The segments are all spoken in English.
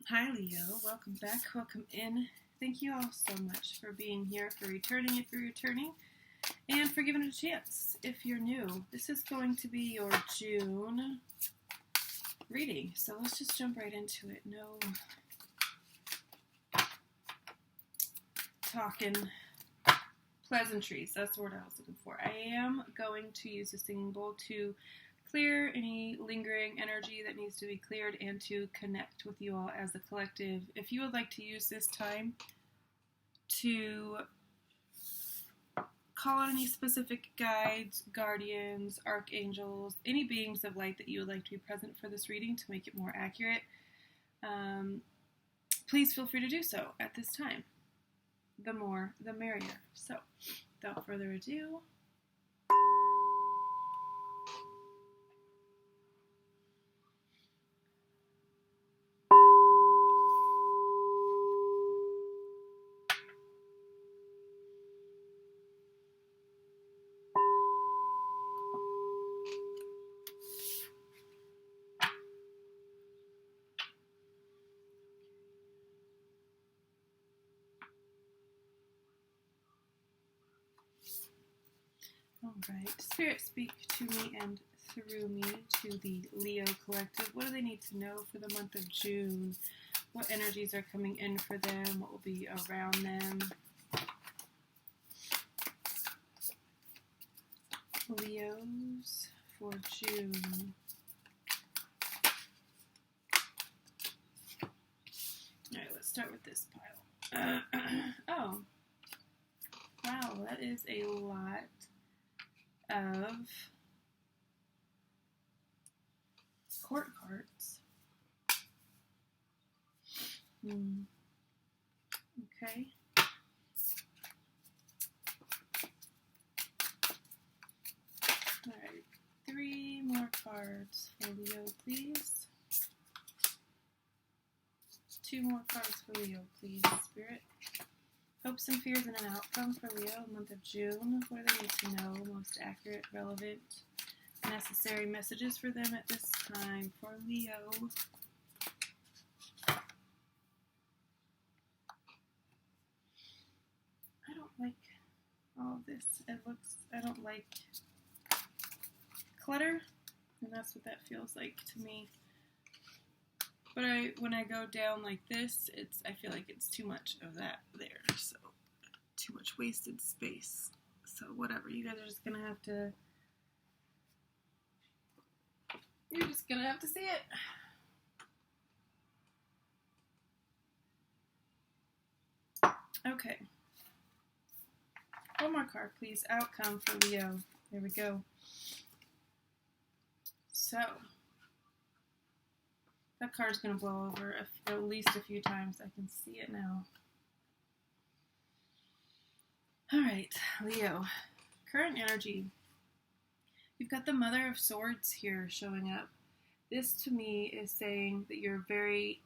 Hi Leo, welcome back, welcome in. Thank you all so much for being here, for returning if you're returning, and for giving it a chance if you're new. This is going to be your June reading, so let's just jump right into it. No talking pleasantries, that's the word I was looking for. I am going to use the singing bowl to clear any lingering energy that needs to be cleared and to connect with you all as a collective. If you would like to use this time to call on any specific guides, guardians, archangels, any beings of light that you would like to be present for this reading to make it more accurate, please feel free to do so at this time. The more, the merrier. So, without further ado, alright, Spirit, speak to me and through me to the Leo Collective. What do they need to know for the month of June? What energies are coming in for them? What will be around them? Leos for June. Alright, let's start with this pile. Oh. Wow, that is a lot of court cards. Okay. Alright, 3 more cards for Leo, please. 2 more cards for Leo, please, Spirit. Hopes and fears and an outcome for Leo, month of June. What do they need to know? Most accurate, relevant, necessary messages for them at this time for Leo. I don't like all of this. I don't like clutter, and that's what that feels like to me. But when I go down like this, I feel like it's too much of that there, so too much wasted space. So whatever, you guys are just gonna have to, you're just gonna have to see it. Okay. One more card, please. Outcome for Leo. There we go. So, that card's going to blow over at least a few times. I can see it now. Alright, Leo. Current energy. You've got the Mother of Swords here showing up. This, to me, is saying that you're very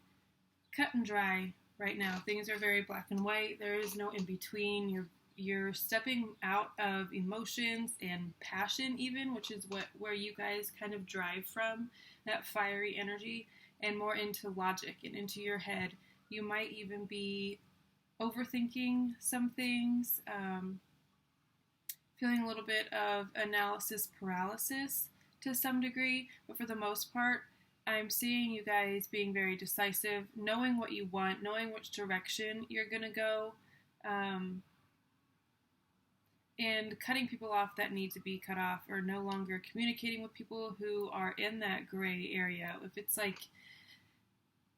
cut and dry right now. Things are very black and white. There is no in-between. You're stepping out of emotions and passion even, which is where you guys kind of drive from, that fiery energy, and more into logic and into your head. You might even be overthinking some things, feeling a little bit of analysis paralysis to some degree, but for the most part, I'm seeing you guys being very decisive, knowing what you want, knowing which direction you're going to go, and cutting people off that need to be cut off, or no longer communicating with people who are in that gray area.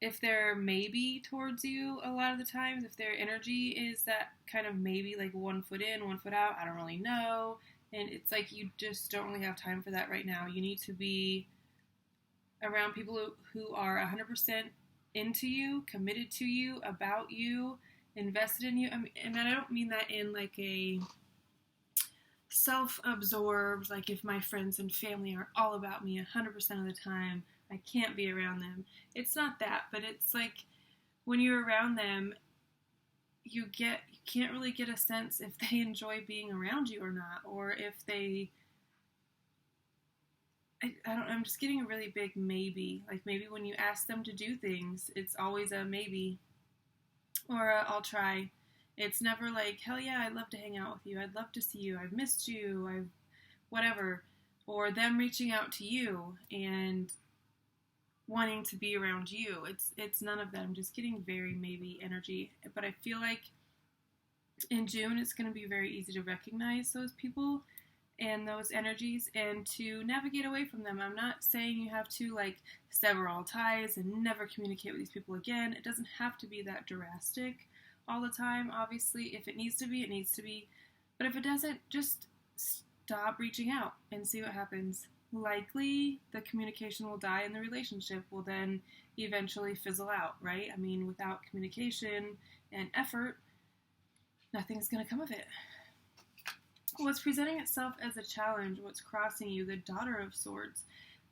If they're maybe towards you a lot of the times, if their energy is that kind of maybe, like 1 foot in, 1 foot out, I don't really know, and it's like you just don't really have time for that right now. You need to be around people who are 100% into you, committed to you, about you, invested in you. And I don't mean that in like a self-absorbed, like if my friends and family are all about me 100% of the time, I can't be around them. It's not that, but it's like when you're around them, you can't really get a sense if they enjoy being around you or not, or if they I don't know, I'm just getting a really big maybe. Like maybe when you ask them to do things, it's always a maybe or a I'll try. It's never like, hell yeah, I'd love to hang out with you. I'd love to see you. I've missed you. I've whatever. Or them reaching out to you and wanting to be around you. It's none of that. I'm just getting very maybe energy. But I feel like in June it's going to be very easy to recognize those people and those energies and to navigate away from them. I'm not saying you have to like sever all ties and never communicate with these people again. It doesn't have to be that drastic all the time. Obviously, if it needs to be, it needs to be. But if it doesn't, just stop reaching out and see what happens. Likely, the communication will die and the relationship will then eventually fizzle out, right? I mean, without communication and effort, nothing's going to come of it. What's presenting itself as a challenge, what's crossing you, the Daughter of Swords.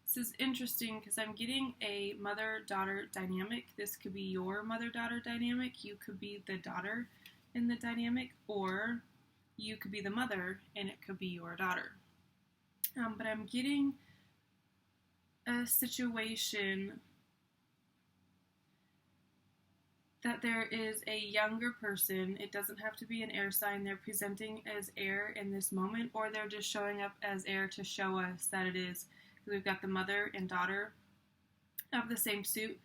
This is interesting because I'm getting a mother-daughter dynamic. This could be your mother-daughter dynamic. You could be the daughter in the dynamic, or you could be the mother and it could be your daughter. But I'm getting a situation that there is a younger person. It doesn't have to be an air sign. They're presenting as air in this moment, or they're just showing up as air to show us that it is. We've got the mother and daughter of the same suit.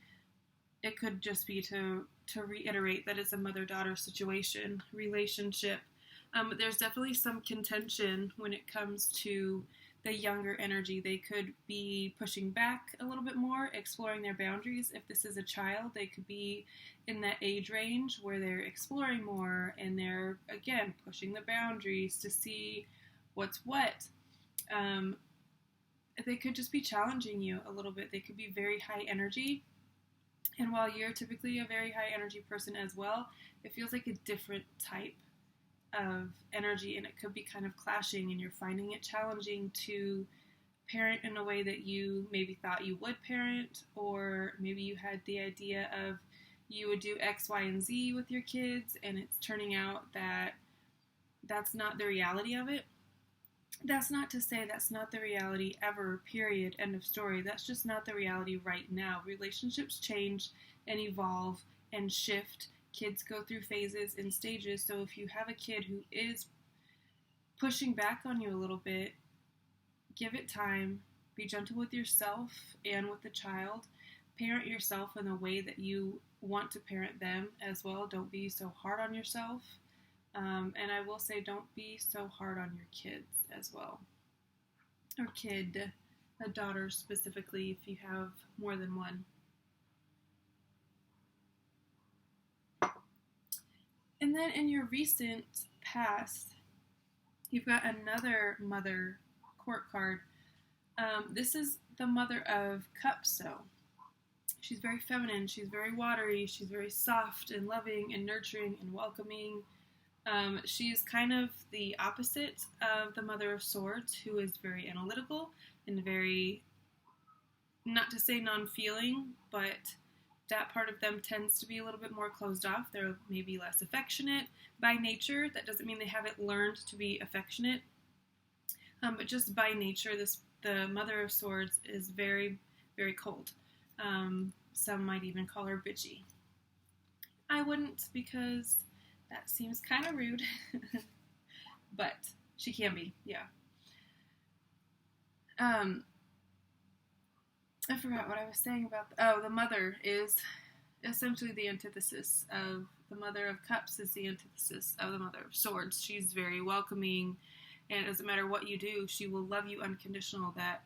It could just be to reiterate that it's a mother-daughter situation, relationship. But there's definitely some contention when it comes to the younger energy. They could be pushing back a little bit more, exploring their boundaries. If this is a child, they could be in that age range where they're exploring more and they're, again, pushing the boundaries to see what's what. They could just be challenging you a little bit. They could be very high energy. And while you're typically a very high energy person as well, it feels like a different type of energy, and it could be kind of clashing, and you're finding it challenging to parent in a way that you maybe thought you would parent, or maybe you had the idea of you would do X, Y, and Z with your kids, and it's turning out that that's not the reality of it. That's not to say that's not the reality ever, period, end of story. That's just not the reality right now. Relationships change and evolve and shift. Kids go through phases and stages, so if you have a kid who is pushing back on you a little bit, give it time. Be gentle with yourself and with the child. Parent yourself in the way that you want to parent them as well. Don't be so hard on yourself. And I will say, don't be so hard on your kids as well. Or kid, a daughter specifically, if you have more than one. And then in your recent past, you've got another mother court card. This is the Mother of Cups, so she's very feminine, she's very watery, she's very soft and loving and nurturing and welcoming. She's kind of the opposite of the Mother of Swords, who is very analytical and very, not to say non-feeling, but that part of them tends to be a little bit more closed off. They're maybe less affectionate by nature. That doesn't mean they haven't learned to be affectionate, but just by nature, the Mother of Swords is very, very cold. Some might even call her bitchy. I wouldn't, because that seems kind of rude, but she can be, yeah. I forgot what I was saying about the Mother is essentially the antithesis of the Mother of Cups is the antithesis of the Mother of Swords. She's very welcoming, and it doesn't matter what you do, she will love you unconditional. That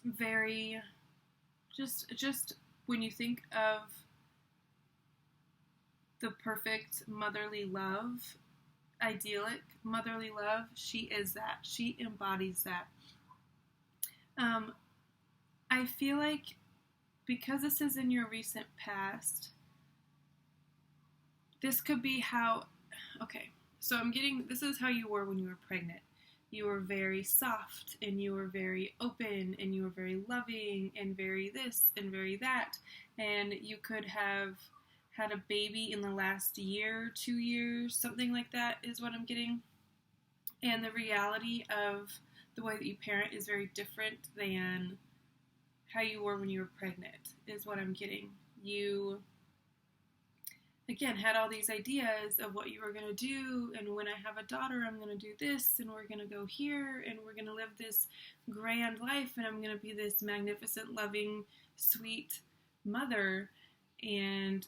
very, just when you think of the perfect motherly love, idyllic motherly love, she is that. She embodies that. I feel like because this is in your recent past, this could be how, okay, so I'm getting, this is how you were when you were pregnant. You were very soft, and you were very open, and you were very loving, and very this, and very that, and you could have had a baby in the last year, 2 years, something like that is what I'm getting. And the reality of the way that you parent is very different than how you were when you were pregnant, is what I'm getting. You, again, had all these ideas of what you were going to do, and when I have a daughter, I'm going to do this, and we're going to go here, and we're going to live this grand life, and I'm going to be this magnificent, loving, sweet mother. And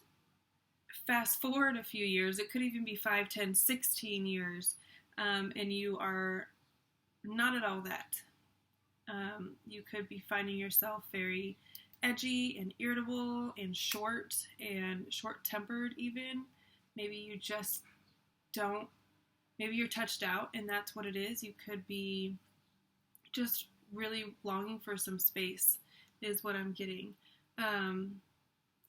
fast forward a few years, it could even be 5, 10, 16 years, and you are not at all that. You could be finding yourself very edgy and irritable and short-tempered even. Maybe you just don't, maybe you're touched out and that's what it is. You could be just really longing for some space is what I'm getting. And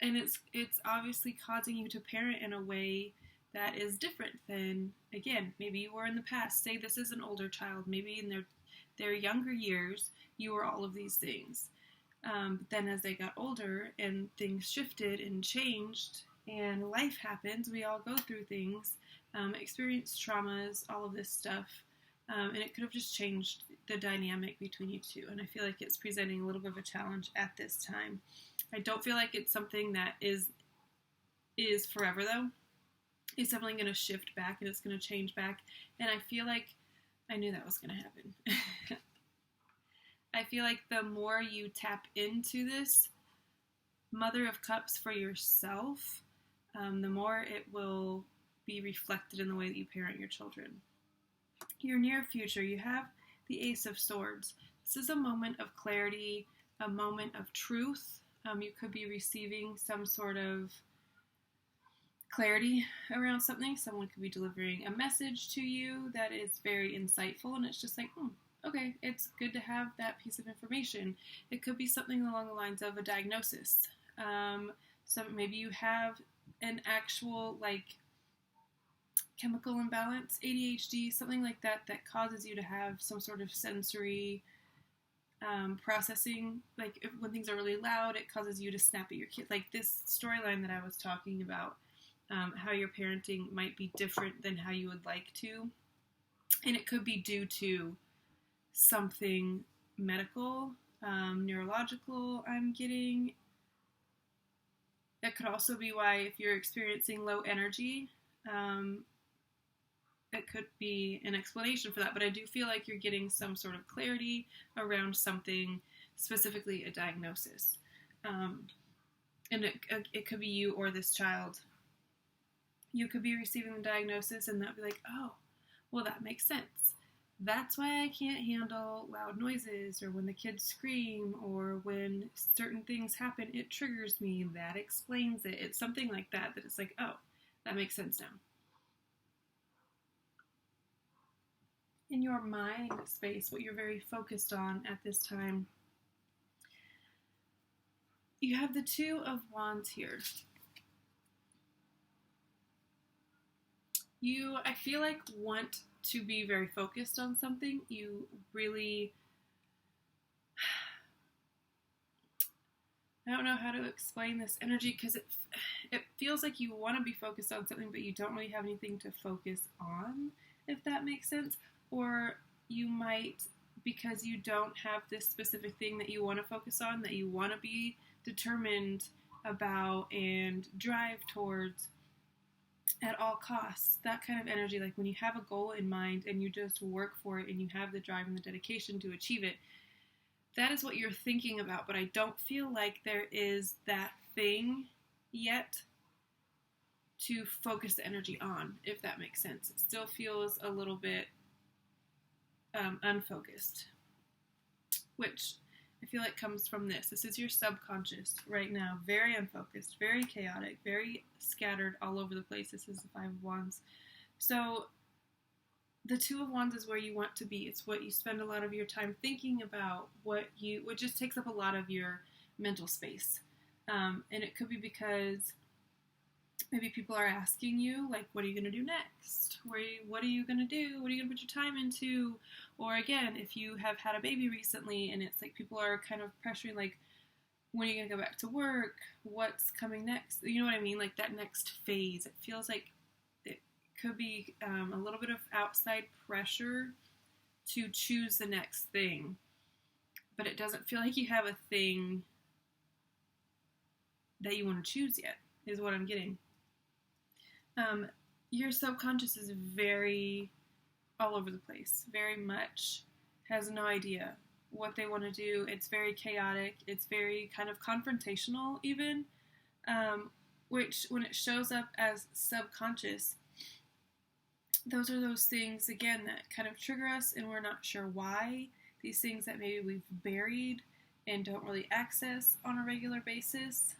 it's obviously causing you to parent in a way that is different than, again, maybe you were in the past. Say this is an older child. Maybe in their younger years, you were all of these things. But then as they got older and things shifted and changed and life happens, we all go through things, experience traumas, all of this stuff. And it could have just changed the dynamic between you two. And I feel like it's presenting a little bit of a challenge at this time. I don't feel like it's something that is forever, though. It's definitely going to shift back and it's going to change back. And I feel like I knew that was going to happen. I feel like the more you tap into this Mother of Cups for yourself, the more it will be reflected in the way that you parent your children. Your near future, you have the Ace of Swords. This is a moment of clarity, a moment of truth. You could be receiving some sort of clarity around something. Someone could be delivering a message to you that is very insightful, and it's just like, okay, it's good to have that piece of information. It could be something along the lines of a diagnosis. So maybe you have an actual, chemical imbalance, ADHD, something like that causes you to have some sort of sensory processing. Like when things are really loud, it causes you to snap at your kid. Like this storyline that I was talking about, how your parenting might be different than how you would like to. And it could be due to something medical, neurological, I'm getting. That could also be why if you're experiencing low energy, it could be an explanation for that. But I do feel like you're getting some sort of clarity around something, specifically a diagnosis. And it could be you or this child. You could be receiving the diagnosis and that'd be like, oh, well, that makes sense. That's why I can't handle loud noises, or when the kids scream, or when certain things happen, it triggers me. That explains it. It's something like that it's like, oh, that makes sense now. In your mind space, what you're very focused on at this time, you have the Two of Wands here. You, I feel like, want to be very focused on something. You really, I don't know how to explain this energy, because it feels like you want to be focused on something, but you don't really have anything to focus on, if that makes sense. Or you might, because you don't have this specific thing that you want to focus on, that you want to be determined about and drive towards at all costs, that kind of energy, like when you have a goal in mind and you just work for it and you have the drive and the dedication to achieve it, that is what you're thinking about. But I don't feel like there is that thing yet to focus the energy on, if that makes sense. It still feels a little bit unfocused, which I feel like comes from this. This is your subconscious right now, very unfocused, very chaotic, very scattered all over the place. This is the Five of Wands. So the Two of Wands is where you want to be. It's what you spend a lot of your time thinking about, what just takes up a lot of your mental space. And it could be because maybe people are asking you, like, what are you going to do next? What are you going to do? What are you going to put your time into? Or again, if you have had a baby recently and it's like people are kind of pressuring, like, when are you going to go back to work? What's coming next? You know what I mean? Like that next phase. It feels like it could be a little bit of outside pressure to choose the next thing, but it doesn't feel like you have a thing that you want to choose yet, is what I'm getting. Your subconscious is very all over the place, very much has no idea what they want to do. It's very chaotic. It's very kind of confrontational even, which when it shows up as subconscious, those are those things, again, that kind of trigger us and we're not sure why. These things that maybe we've buried and don't really access on a regular basis.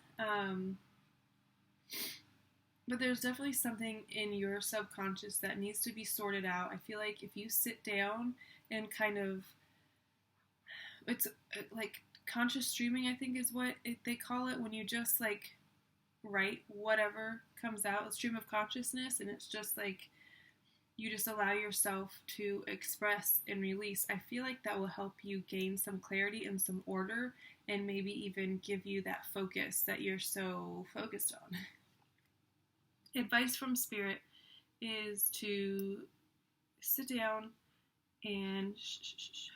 But there's definitely something in your subconscious that needs to be sorted out. I feel like if you sit down and kind of, it's like conscious streaming, I think is what they call it, when you just like write whatever comes out, a stream of consciousness, and it's just like you just allow yourself to express and release. I feel like that will help you gain some clarity and some order, and maybe even give you that focus that you're so focused on. Advice from Spirit is to sit down and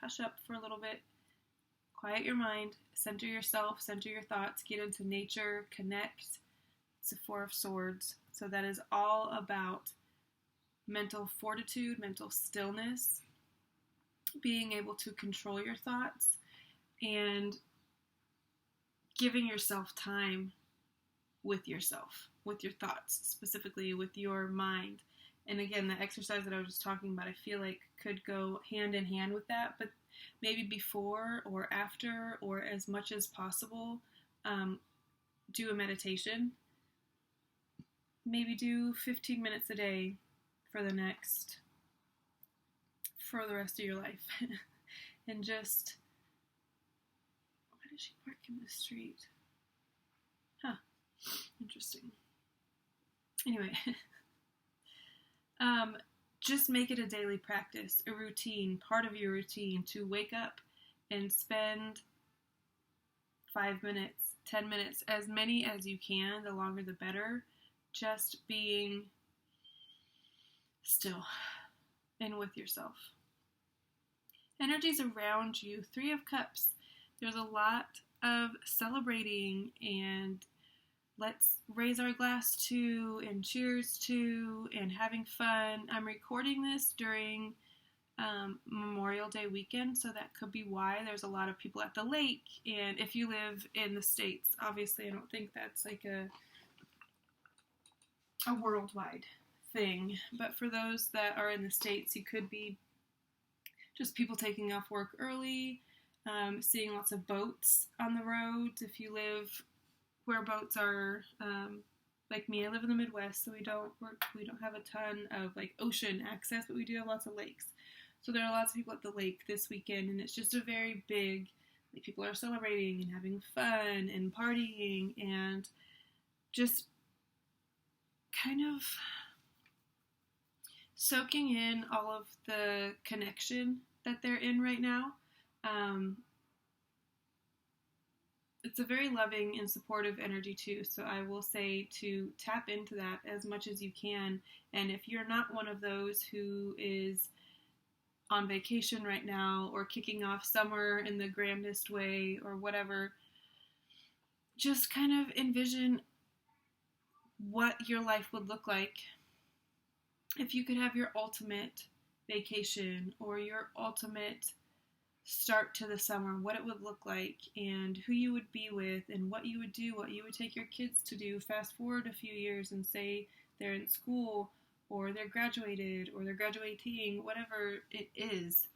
hush up for a little bit, quiet your mind, center yourself, center your thoughts, get into nature, connect. It's a Four of Swords. So that is all about mental fortitude, mental stillness, being able to control your thoughts, and giving yourself time with yourself, with your thoughts, specifically with your mind. And again, the exercise that I was just talking about, I feel like could go hand in hand with that, but maybe before or after, or as much as possible, do a meditation. Maybe do 15 minutes a day for the rest of your life. And just, why did she park in the street? Huh. Interesting. Anyway, just make it a daily practice, a routine, part of your routine, to wake up and spend 5 minutes, 10 minutes, as many as you can, the longer the better, just being still and with yourself. Energies around you, Three of Cups. There's a lot of celebrating and let's raise our glass to and cheers to and having fun. I'm recording this during Memorial Day weekend, so that could be why there's a lot of people at the lake. And if you live in the States, obviously I don't think that's like a worldwide thing, but for those that are in the States, you could be just people taking off work early, seeing lots of boats on the roads. If you live where boats are, like me, I live in the Midwest, so we don't have a ton of like ocean access, but we do have lots of lakes. So there are lots of people at the lake this weekend, and it's just a very big, like, people are celebrating and having fun and partying and just kind of soaking in all of the connection that they're in right now. It's a very loving and supportive energy too, so I will say to tap into that as much as you can. And if you're not one of those who is on vacation right now or kicking off summer in the grandest way or whatever, just kind of envision what your life would look like if you could have your ultimate vacation or your ultimate start to the summer, what it would look like and who you would be with and what you would do, what you would take your kids to do. Fast forward a few years and say they're in school or they're graduated or they're graduating, whatever it is.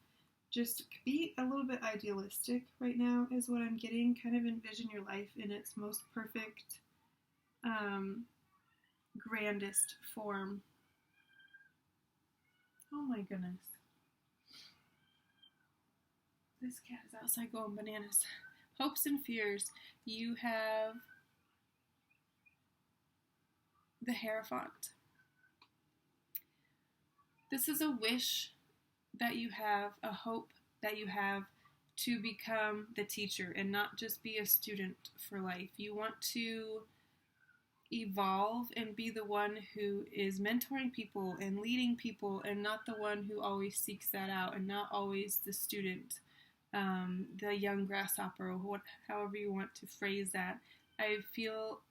Just be a little bit idealistic right now is what I'm getting. Kind of envision your life in its most perfect, grandest form. Oh my goodness. This cat is outside going bananas. Hopes and fears. You have the Hierophant. This is a wish that you have, a hope that you have to become the teacher and not just be a student for life. You want to evolve and be the one who is mentoring people and leading people, and not the one who always seeks that out, and not always the student, the young grasshopper, or however you want to phrase that. I feel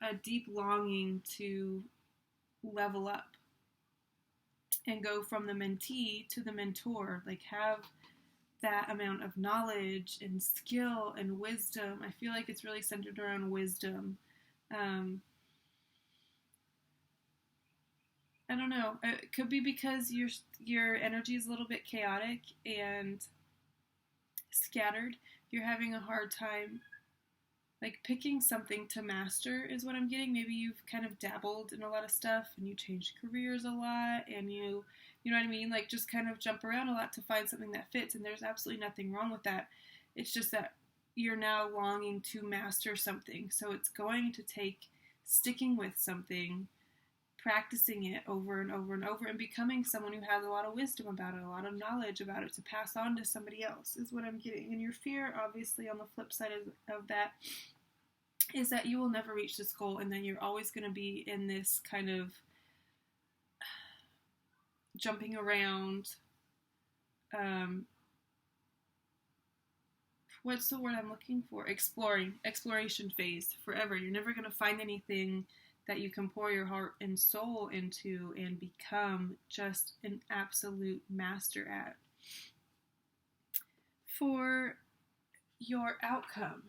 a deep longing to level up and go from the mentee to the mentor, like have that amount of knowledge and skill and wisdom. I feel like it's really centered around wisdom. I don't know. It could be because your energy is a little bit chaotic and scattered. You're having a hard time like picking something to master is what I'm getting. Maybe you've kind of dabbled in a lot of stuff and you changed careers a lot, and you know what I mean? Like just kind of jump around a lot to find something that fits, and there's absolutely nothing wrong with that. It's just that you're now longing to master something. So it's going to take sticking with something, practicing it over and over and over, and becoming someone who has a lot of wisdom about it, a lot of knowledge about it to pass on to somebody else is what I'm getting. And your fear, obviously, on the flip side of that is that you will never reach this goal, and then you're always going to be in this kind of jumping around, what's the word I'm looking for? Exploration phase forever. You're never going to find anything that you can pour your heart and soul into and become just an absolute master at. For your outcome,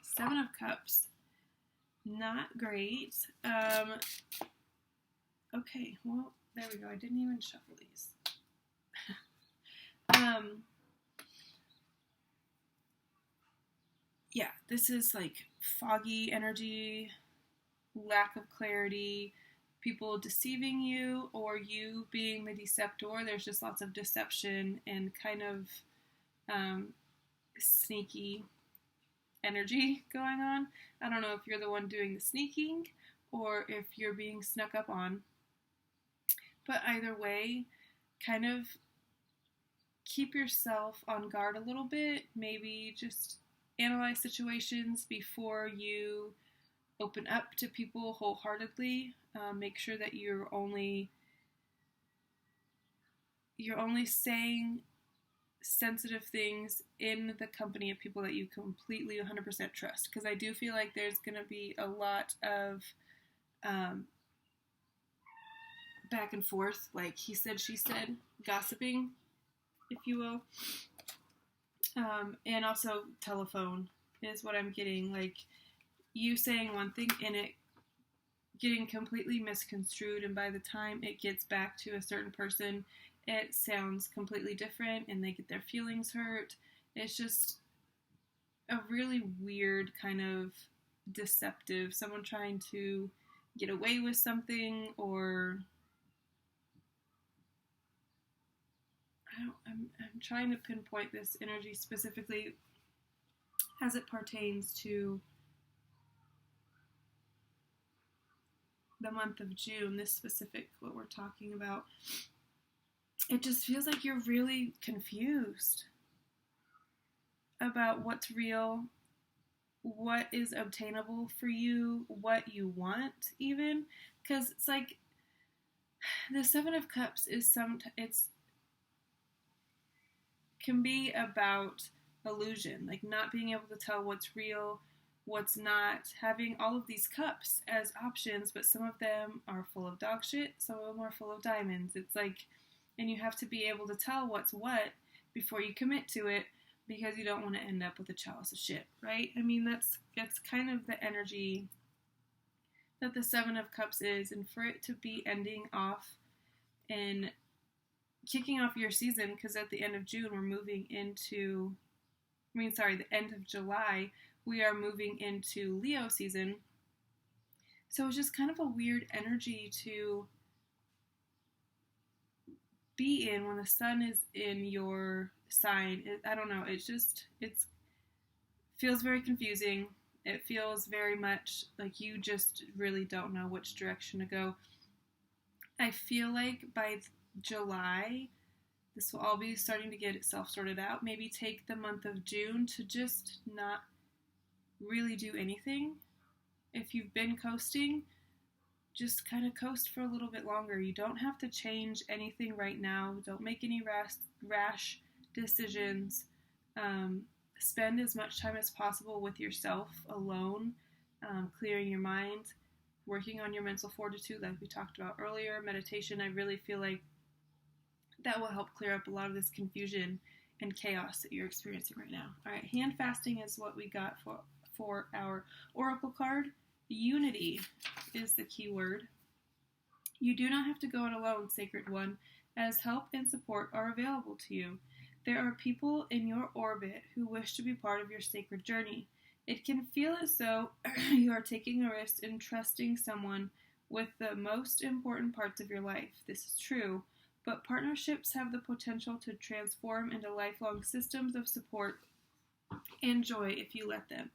7 of Cups, not great. Okay, well, there we go. I didn't even shuffle these. Yeah, this is like foggy energy, lack of clarity, people deceiving you, or you being the deceptor. There's just lots of deception and kind of sneaky energy going on. I don't know if you're the one doing the sneaking or if you're being snuck up on. But either way, kind of keep yourself on guard a little bit. Maybe just analyze situations before you open up to people wholeheartedly. Make sure that you're only saying sensitive things in the company of people that you completely 100% trust, because I do feel like there's going to be a lot of back and forth, like he said, she said, gossiping, if you will, and also telephone is what I'm getting, like you saying one thing and it getting completely misconstrued, and by the time it gets back to a certain person, it sounds completely different and they get their feelings hurt. It's just a really weird kind of deceptive, someone trying to get away with something, or I'm trying to pinpoint this energy specifically as it pertains to the month of June, this specific, what we're talking about. It just feels like you're really confused about what's real, what is obtainable for you, what you want even, because it's like the 7 of Cups is can be about illusion, like not being able to tell what's real, what's not, having all of these cups as options, but some of them are full of dog shit, some of them are full of diamonds. It's like, and you have to be able to tell what's what before you commit to it, because you don't want to end up with a chalice of shit, right? I mean, that's kind of the energy that the 7 of Cups is, and for it to be ending off and kicking off your season, because at the end of June we're moving into, the end of July, we are moving into Leo season. So it's just kind of a weird energy to be in when the sun is in your sign. I don't know, it feels very confusing. It feels very much like you just really don't know which direction to go. I feel like by July, this will all be starting to get itself sorted out. Maybe take the month of June to just not really do anything. If you've been coasting, just kind of coast for a little bit longer. You don't have to change anything right now. Don't make any rash decisions. Spend as much time as possible with yourself alone, clearing your mind, working on your mental fortitude like we talked about earlier. Meditation, I really feel like that will help clear up a lot of this confusion and chaos that you're experiencing right now. All right, hand fasting is what we got for our oracle card. Unity is the key word. You do not have to go it alone, Sacred One, as help and support are available to you. There are people in your orbit who wish to be part of your sacred journey. It can feel as though you are taking a risk in trusting someone with the most important parts of your life. This is true, but partnerships have the potential to transform into lifelong systems of support and joy if you let them.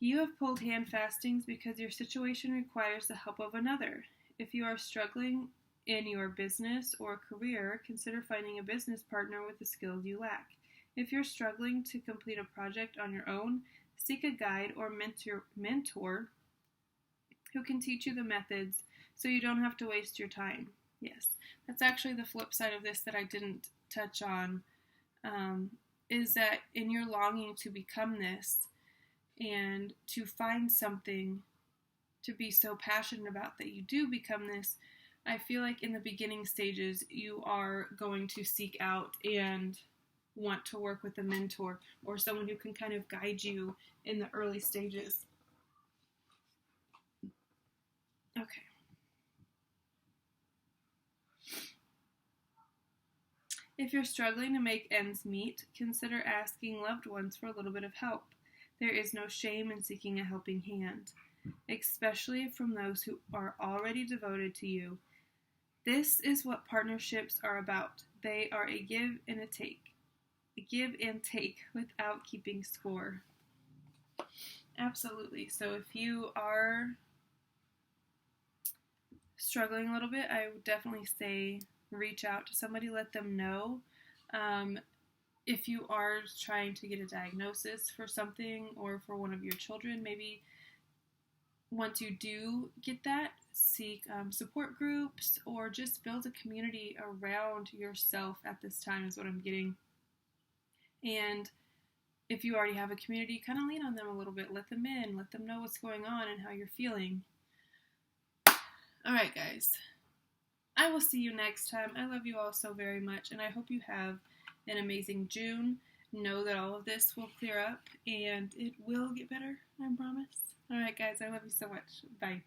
You have pulled hand fastings because your situation requires the help of another. If you are struggling in your business or career, consider finding a business partner with the skills you lack. If you're struggling to complete a project on your own, seek a guide or mentor who can teach you the methods so you don't have to waste your time. Yes, that's actually the flip side of this that I didn't touch on, is that in your longing to become this, and to find something to be so passionate about that you do become this, I feel like in the beginning stages you are going to seek out and want to work with a mentor or someone who can kind of guide you in the early stages. Okay. If you're struggling to make ends meet, consider asking loved ones for a little bit of help. There is no shame in seeking a helping hand, especially from those who are already devoted to you. This is what partnerships are about. They are a give and a take. A give and take without keeping score. Absolutely. So if you are struggling a little bit, I would definitely say reach out to somebody, let them know. If you are trying to get a diagnosis for something or for one of your children, maybe once you do get that, seek support groups or just build a community around yourself at this time is what I'm getting. And if you already have a community, kind of lean on them a little bit. Let them in. Let them know what's going on and how you're feeling. All right, guys. I will see you next time. I love you all so very much, and I hope you have an amazing June. Know that all of this will clear up, and it will get better, I promise. All right, guys, I love you so much. Bye.